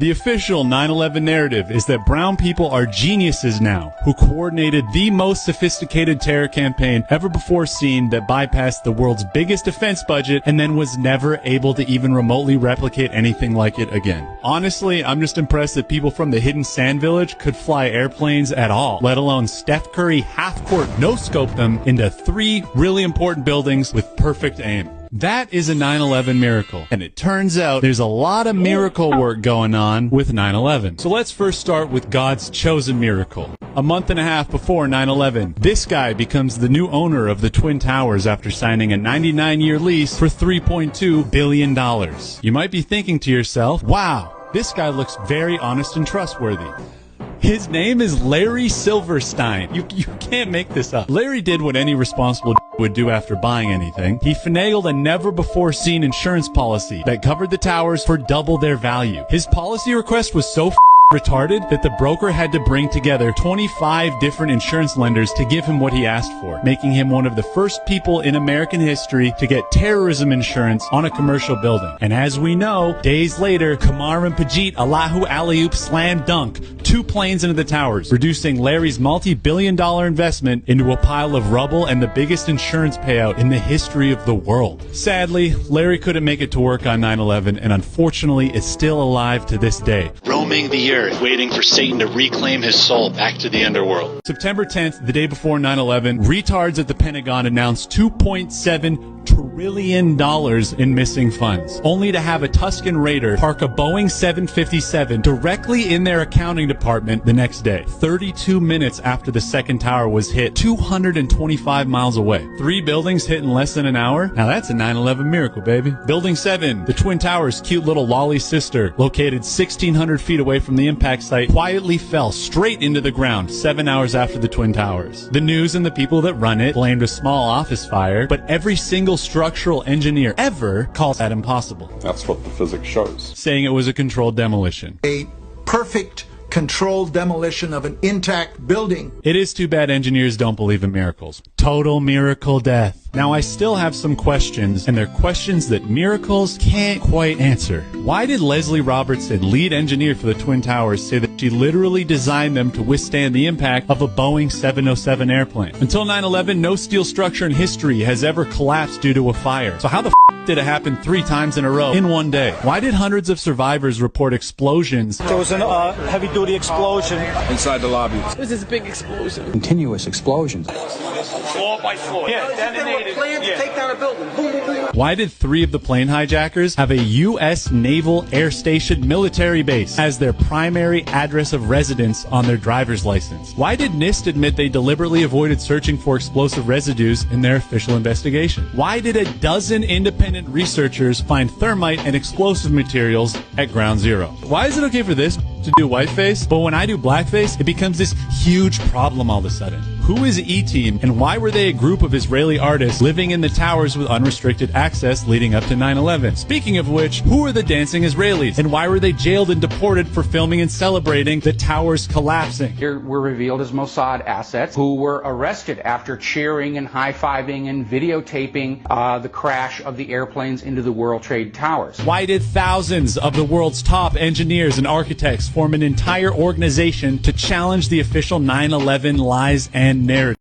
The official 9/11 narrative is that brown people are geniuses now, who coordinated the most sophisticated terror campaign ever before seen that bypassed the world's biggest defense budget and then was never able to even remotely replicate anything like it again. Honestly, I'm just impressed that people from the hidden sand village could fly airplanes at all, let alone Steph Curry half-court no-scope them into 3 really important buildings with perfect aim. That is a 9/11 miracle, and it turns out there's a lot of miracle work going on with 9/11. So let's first start with God's chosen miracle. A month and a half before 9/11, this guy becomes the new owner of the Twin Towers after signing a 99-year lease for $3.2 billion. You might be thinking to yourself, wow, this guy looks very honest and trustworthy. His name is Larry Silverstein. You can't make this up. Larry did what any responsible would do after buying anything. He finagled a never-before-seen insurance policy that covered the towers for double their value. His policy request was so retarded that the broker had to bring together 25 different insurance lenders to give him what he asked for, making him one of the first people in American history to get terrorism insurance on a commercial building. And as we know, days later, Kamar and Pajit Allahu Alley-oop slam dunk 2 planes into the towers, reducing Larry's multi-billion-dollar investment into a pile of rubble and the biggest insurance payout in the history of the world. Sadly, Larry couldn't make it to work on 9/11 and unfortunately is still alive to this day, roaming the earth, waiting for Satan to reclaim his soul back to the underworld. September 10th, the day before 9/11, retards at the Pentagon announced $2.7 trillion in missing funds, only to have a Tuscan raider park a Boeing 757 directly in their accounting department the next day, 32 minutes after the second tower was hit 225 miles away. 3 buildings hit in less than an hour? Now that's a 9/11 miracle, baby. Building 7, the Twin Towers' cute little lolly sister, located 1,600 feet away from the impact site, quietly fell straight into the ground 7 hours after the Twin Towers. The news and the people that run it blamed a small office fire, but every single structural engineer ever calls that impossible. That's what the physics shows. Saying it was a controlled demolition. A perfect controlled demolition of an intact building. It is too bad engineers don't believe in miracles. Total miracle death. Now I still have some questions, and they're questions that miracles can't quite answer. Why did Leslie Robertson, lead engineer for the Twin Towers, say that she literally designed them to withstand the impact of a Boeing 707 airplane? Until 9/11, no steel structure in history has ever collapsed due to a fire. So how the did it happen 3 times in a row in one day? Why did hundreds of survivors report explosions? There was a heavy-duty explosion inside the lobby. It was this big explosion. Continuous explosions. Floor by floor. Yeah, detonated. Plans to take down a building. Boom, boom, boom. Why did 3 of the plane hijackers have a U.S. Naval Air Station military base as their primary address of residence on their driver's license? Why did NIST admit they deliberately avoided searching for explosive residues in their official investigation? Why did a dozen independent researchers find thermite and explosive materials at Ground Zero? Why is it okay for this to do whiteface, but when I do blackface, it becomes this huge problem all of a sudden? Who is E-Team, and why were they a group of Israeli artists living in the towers with unrestricted access leading up to 9/11? Speaking of which, who are the dancing Israelis, and why were they jailed and deported for filming and celebrating the towers collapsing? Here were revealed as Mossad assets who were arrested after cheering and high-fiving and videotaping the crash of the airplanes into the World Trade Towers. Why did thousands of the world's top engineers and architects form an entire organization to challenge the official 9/11 lies and narrative?